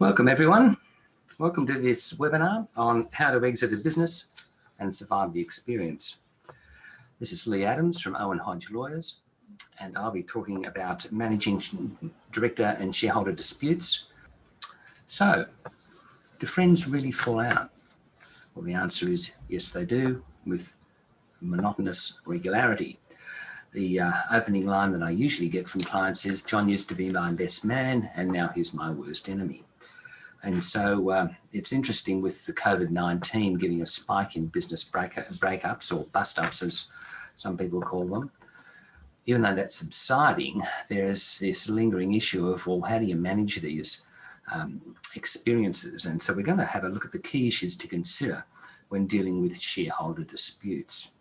Welcome everyone. Welcome to this webinar on how to exit a business and survive the experience. This is Leigh Adams from Owen Hodge Lawyers, and I'll be talking about managing director and shareholder disputes. So, do friends really fall out? Well, the answer is yes, they do, with monotonous regularity. The opening line that I usually get from clients is, "John used to be my best man and now he's my worst enemy." And so it's interesting with the COVID-19 giving a spike in business breakups or bust-ups, as some people call them. Even though that's subsiding, there's this lingering issue of, well, how do you manage these experiences? And so we're going to have a look at the key issues to consider when dealing with shareholder disputes.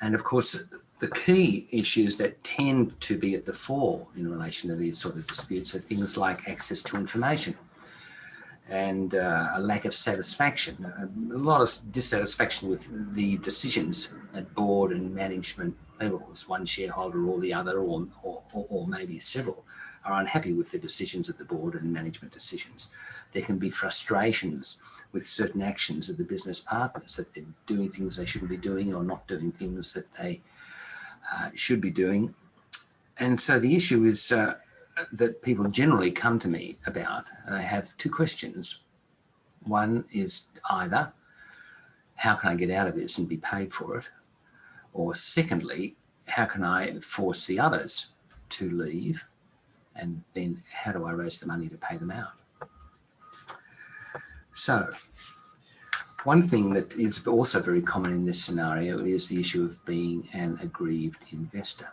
And of course, the key issues that tend to be at the fore in relation to these sort of disputes are things like access to information and a lack of satisfaction, a lot of dissatisfaction with the decisions at board and management levels. One shareholder or the other, or maybe several, are unhappy with the decisions of the board and management decisions. There can be frustrations with certain actions of the business partners, that they're doing things they shouldn't be doing or not doing things that they should be doing. And so the issue is that people generally come to me about, and I have two questions. One is either, how can I get out of this and be paid for it? Or secondly, how can I force the others to leave? And then how do I raise the money to pay them out? So one thing that is also very common in this scenario is the issue of being an aggrieved investor.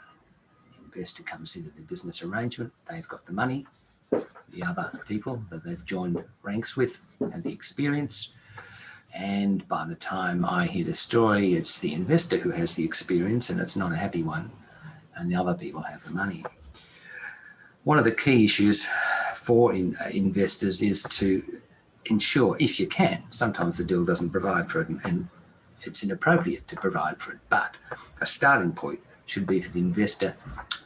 The investor comes into the business arrangement, they've got the money, the other people that they've joined ranks with have the experience, and by the time I hear the story, it's the investor who has the experience and it's not a happy one, and the other people have the money. One of the key issues for investors is to ensure, if you can, sometimes the deal doesn't provide for it and it's inappropriate to provide for it, but a starting point should be for the investor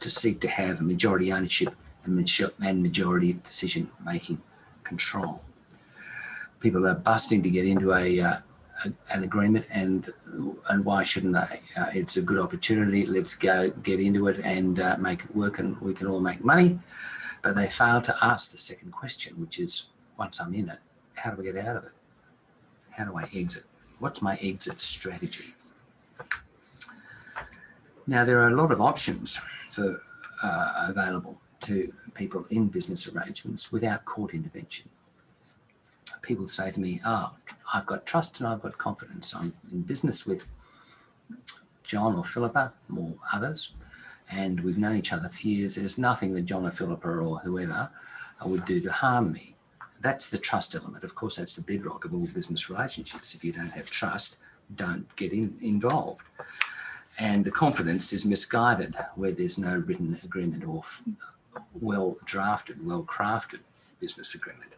to seek to have a majority ownership and majority decision-making control. People are busting to get into an agreement, and why shouldn't they? It's a good opportunity. Let's go get into it and make it work, and we can all make money. But they fail to ask the second question, which is, once I'm in it, how do I get out of it? How do I exit? What's my exit strategy? Now, there are a lot of options for available to people in business arrangements without court intervention. People say to me, I've got trust and I've got confidence. I'm in business with John or Philippa or others, and we've known each other for years. There's nothing that John or Philippa or whoever would do to harm me. That's the trust element. Of course, that's the bedrock of all business relationships. If you don't have trust, don't get involved. And the confidence is misguided where there's no written agreement or well-drafted, well-crafted business agreement.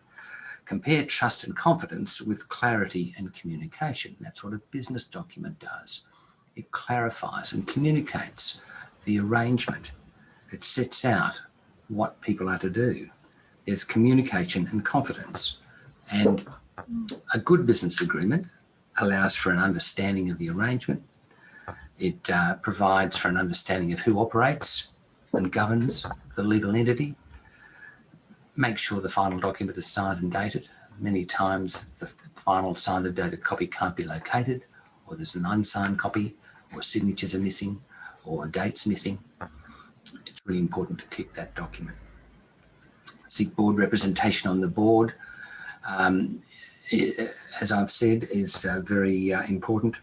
Compare trust and confidence with clarity and communication. That's what a business document does. It clarifies and communicates the arrangement. It sets out what people are to do. There's communication and confidence. And a good business agreement allows for an understanding of the arrangement. It provides for an understanding of who operates and governs the legal entity. Make sure the final document is signed and dated. Many times the final signed and dated copy can't be located, or there's an unsigned copy, or signatures are missing, or a date's missing. It's really important to keep that document. Seek board representation on the board, as I've said, is very important.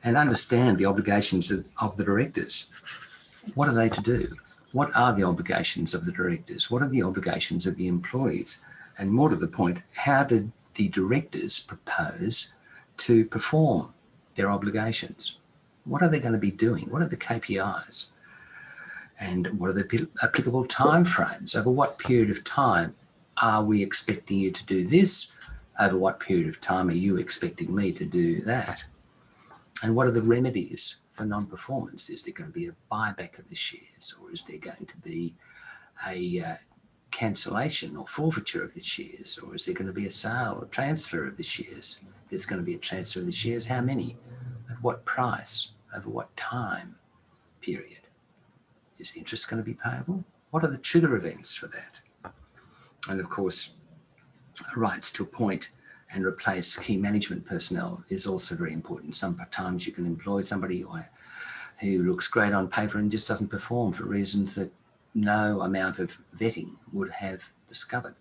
And understand the obligations of the directors. What are they to do? What are the obligations of the directors? What are the obligations of the employees? And more to the point, how did the directors propose to perform their obligations? What are they going to be doing? What are the KPIs? And what are the applicable timeframes? Over what period of time are we expecting you to do this? Over what period of time are you expecting me to do that? And what are the remedies for non-performance? Is there going to be a buyback of the shares, or is there going to be a cancellation or forfeiture of the shares, or is there going to be a sale or transfer of the shares? If there's going to be a transfer of the shares, how many? At what price? Over what time period? Is interest going to be payable? What are the trigger events for that? And of course, rights to appoint and replace key management personnel is also very important. Sometimes you can employ somebody who looks great on paper and just doesn't perform for reasons that no amount of vetting would have discovered.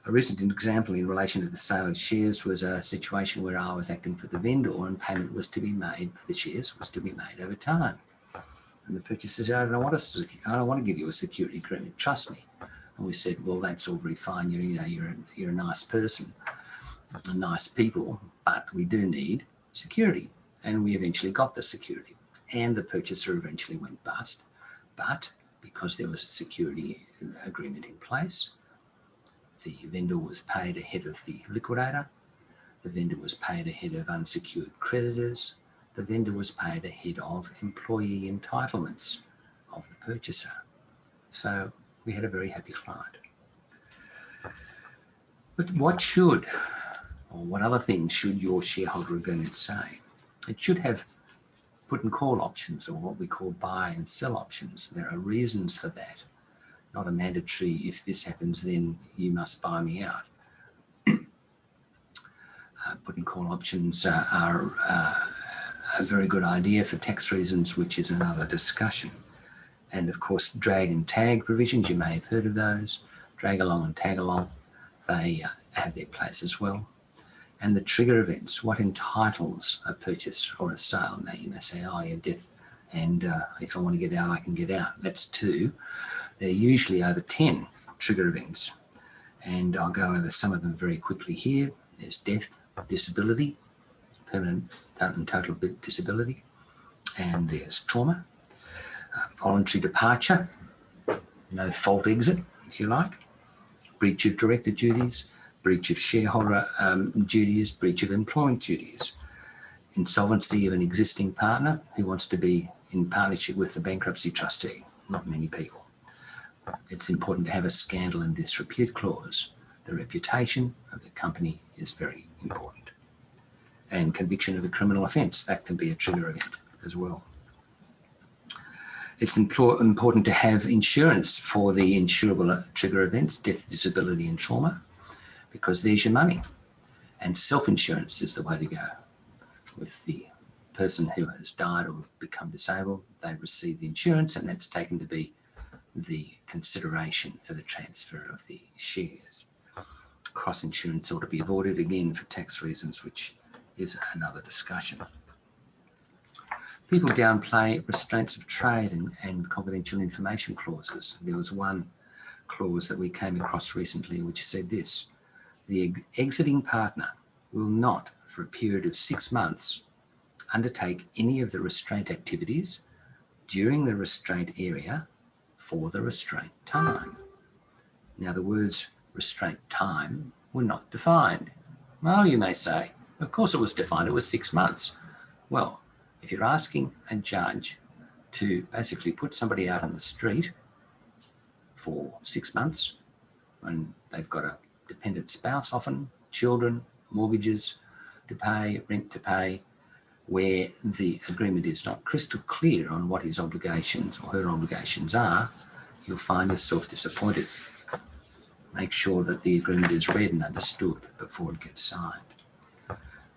A recent example in relation to the sale of shares was a situation where I was acting for the vendor and payment was to be made, the shares was to be made over time. And the purchaser said, I don't want to give you a security agreement, trust me. And we said, well, that's all very fine. You're a nice person, nice people, but we do need security. And we eventually got the security. And the purchaser eventually went bust. But because there was a security agreement in place, the vendor was paid ahead of the liquidator. The vendor was paid ahead of unsecured creditors. The vendor was paid ahead of employee entitlements of the purchaser. So we had a very happy client. But what other things should your shareholder agreement say? It should have put and call options, or what we call buy and sell options. There are reasons for that. Not a mandatory, if this happens, then you must buy me out. Put and call options are a very good idea for tax reasons, which is another discussion. And of course, drag and tag provisions, you may have heard of those. Drag along and tag along, they have their place as well. And the trigger events, what entitles a purchase or a sale? Now you may say, oh, yeah, death, and if I want to get out, I can get out. That's 2. There are usually over 10 trigger events. And I'll go over some of them very quickly here. There's death, disability, permanent and total disability, and there's trauma, voluntary departure, no fault exit, if you like, breach of director duties, breach of shareholder duties, breach of employment duties, insolvency of an existing partner who wants to be in partnership with the bankruptcy trustee. Not many people. It's important to have a scandal and disrepute clause. The reputation of the company is very important. And conviction of a criminal offence, that can be a trigger event as well. It's important to have insurance for the insurable trigger events, death, disability and trauma, because there's your money. And self-insurance is the way to go. With the person who has died or become disabled, they receive the insurance, and that's taken to be the consideration for the transfer of the shares. Cross-insurance ought to be avoided, again, for tax reasons, which is another discussion. People downplay restraints of trade and confidential information clauses. There was one clause that we came across recently which said this: the exiting partner will not, for a period of 6 months, undertake any of the restraint activities during the restraint area for the restraint time. Now, the words restraint time were not defined. Well, you may say, of course it was defined, it was 6 months. Well, if you're asking a judge to basically put somebody out on the street for 6 months when they've got a dependent spouse often, children, mortgages to pay, rent to pay, where the agreement is not crystal clear on what his obligations or her obligations are, you'll find yourself disappointed. Make sure that the agreement is read and understood before it gets signed.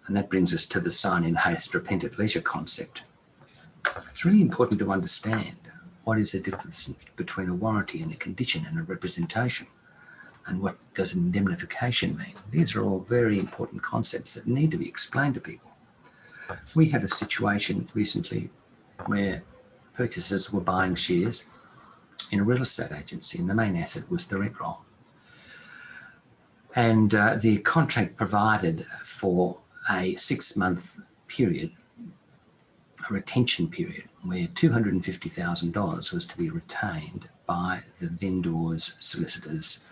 And that brings us to the sign in haste, repent at leisure concept. It's really important to understand what is the difference between a warranty and a condition and a representation, and what does indemnification mean. These are all very important concepts that need to be explained to people. We had a situation recently where purchasers were buying shares in a real estate agency, and the main asset was the rent roll. And the contract provided for a 6-month period, a retention period, where $250,000 was to be retained by the vendor's solicitors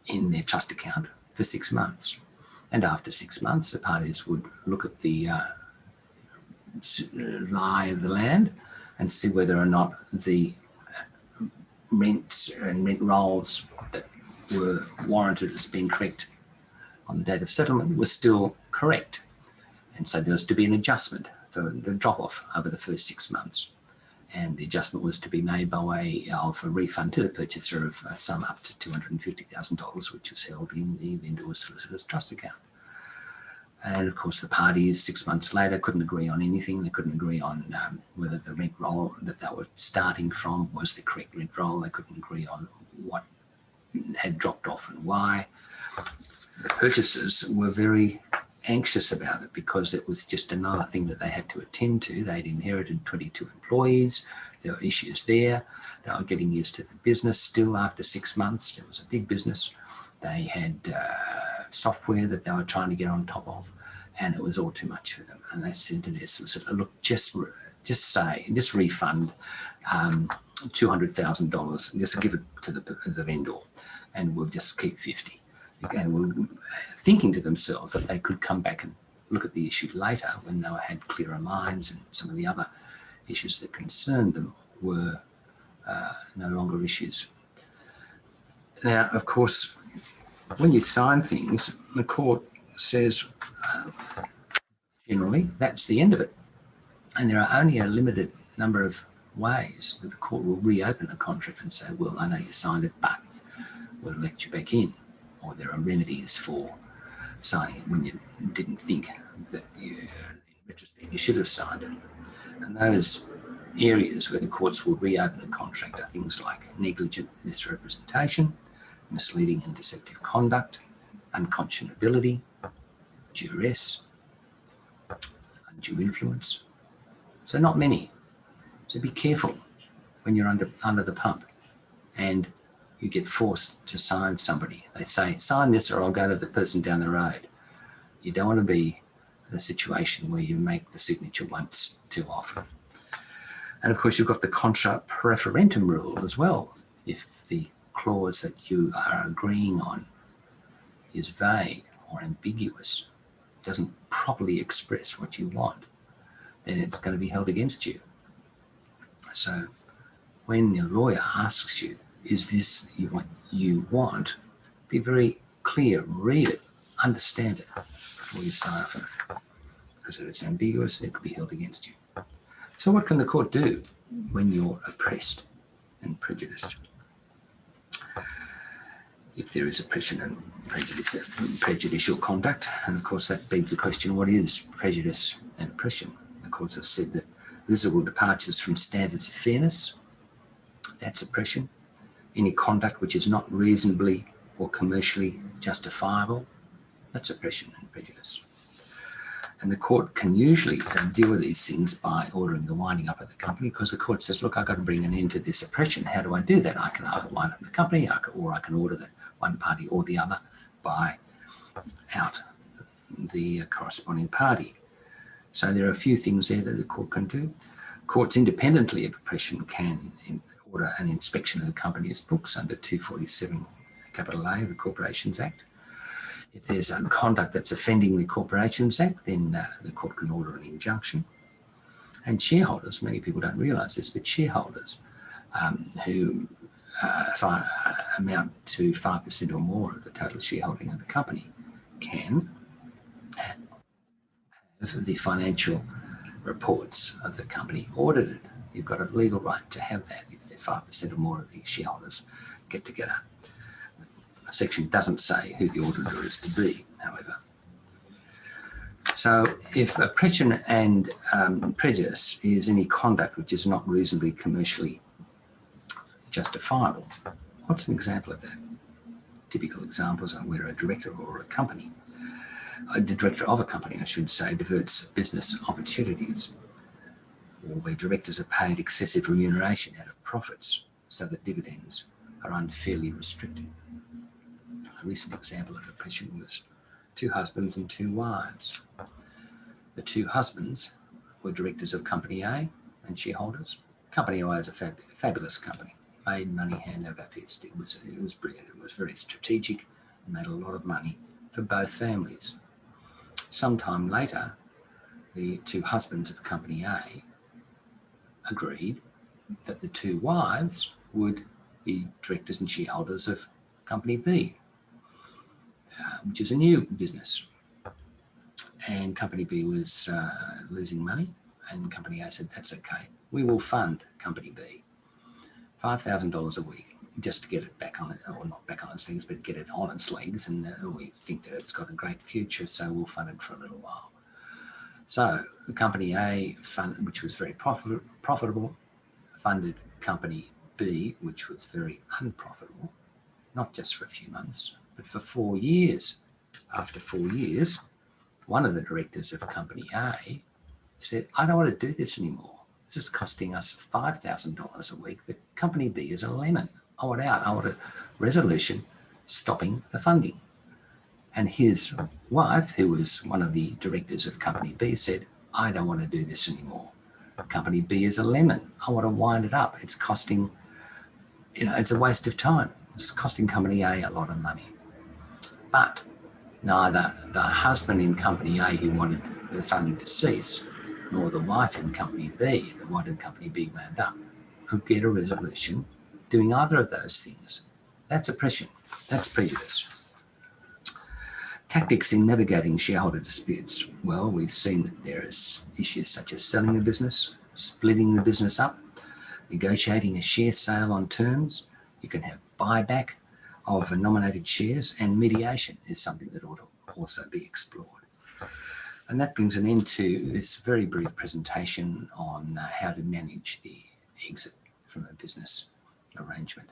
in their trust account for 6 months. And after 6 months, the parties would look at the lie of the land and see whether or not the rents and rent rolls that were warranted as being correct on the date of settlement were still correct. And so there was to be an adjustment for the drop-off over the first 6 months. And the adjustment was to be made by way of a refund to the purchaser of a sum up to $250,000, which was held in the vendor's solicitor's trust account. And of course, the parties 6 months later couldn't agree on anything. They couldn't agree on whether the rent roll that they were starting from was the correct rent roll. They couldn't agree on what had dropped off and why. The purchasers were very anxious about it because it was just another thing that they had to attend to. They'd inherited 22 employees. There were issues there. They were getting used to the business still after 6 months. It was a big business. They had software that they were trying to get on top of, and it was all too much for them. And they said to their solicitor, look, just refund $200,000, just give it to the vendor, and we'll just keep 50. And we're thinking to themselves that they could come back and look at the issue later when they had clearer minds and some of the other issues that concerned them were no longer issues. Now, of course, when you sign things, the court says generally that's the end of it. And there are only a limited number of ways that the court will reopen a contract and say, well, I know you signed it, but we'll let you back in. Or there are remedies for signing it when you didn't think that in retrospect you should have signed it. And those areas where the courts will reopen a contract are things like negligent misrepresentation, misleading and deceptive conduct, unconscionability, duress, undue influence. So not many. So be careful when you're under the pump and you get forced to sign somebody. They say, sign this or I'll go to the person down the road. You don't want to be in a situation where you make the signature once too often. And of course, you've got the contra preferentum rule as well. If the clause that you are agreeing on is vague or ambiguous, doesn't properly express what you want, then it's going to be held against you. So when your lawyer asks you, is this what you want? Be very clear, read it, understand it before you sign off on it. Because if it's ambiguous, it could be held against you. So what can the court do when you're oppressed and prejudiced? If there is oppression and prejudicial conduct, and of course that begs the question, what is prejudice and oppression? The courts have said that visible departures from standards of fairness, that's oppression. Any conduct which is not reasonably or commercially justifiable, that's oppression and prejudice. And the court can usually deal with these things by ordering the winding up of the company, because the court says, look, I've got to bring an end to this oppression. How do I do that? I can either wind up the company or I can order that one party or the other buy out the corresponding party. So there are a few things there that the court can do. Courts independently of oppression can order an inspection of the company's books under 247 A of the Corporations Act. If there's conduct that's offending the Corporations Act, then the court can order an injunction. And shareholders, many people don't realise this, but shareholders who amount to 5% or more of the total shareholding of the company can have the financial reports of the company audited. You've got a legal right to have that if they're 5% or more of the shareholders get together. The section doesn't say who the auditor is to be, however. So if oppression and prejudice is any conduct which is not reasonably commercially justifiable, what's an example of that? Typical examples are where a director or a director of a company, I should say, diverts business opportunities, or where directors are paid excessive remuneration out of profits so that dividends are unfairly restricted. A recent example of oppression was 2 husbands and 2 wives. The 2 husbands were directors of Company A and shareholders. Company A is a fabulous company, made money hand over fist. It was brilliant. It was very strategic and made a lot of money for both families. Sometime later, the 2 husbands of Company A agreed that the 2 wives would the directors and shareholders of Company B, which is a new business. And Company B was losing money, and Company A said, that's okay. We will fund Company B $5,000 a week just to get it back on it, or not back on its legs, but get it on its legs. And we think that it's got a great future, so we'll fund it for a little while. So Company A, which was very profitable, funded Company B, which was very unprofitable, not just for a few months, but for 4 years. After 4 years, one of the directors of Company A said, I don't want to do this anymore. This is costing us $5,000 a week. The Company B is a lemon. I want out. I want a resolution stopping the funding. And his wife, who was one of the directors of Company B, said, I don't want to do this anymore. Company B is a lemon. I want to wind it up. It's costing, it's a waste of time. It's costing Company A a lot of money. But neither the husband in Company A who wanted the funding to cease, nor the wife in Company B that wanted Company B wound up, could get a resolution doing either of those things. That's oppression. That's prejudice. Tactics in navigating shareholder disputes. Well, we've seen that there is issues such as selling a business, splitting the business up, negotiating a share sale on terms. You can have buyback of nominated shares, and mediation is something that ought to also be explored. And that brings an end to this very brief presentation on how to manage the exit from a business arrangement.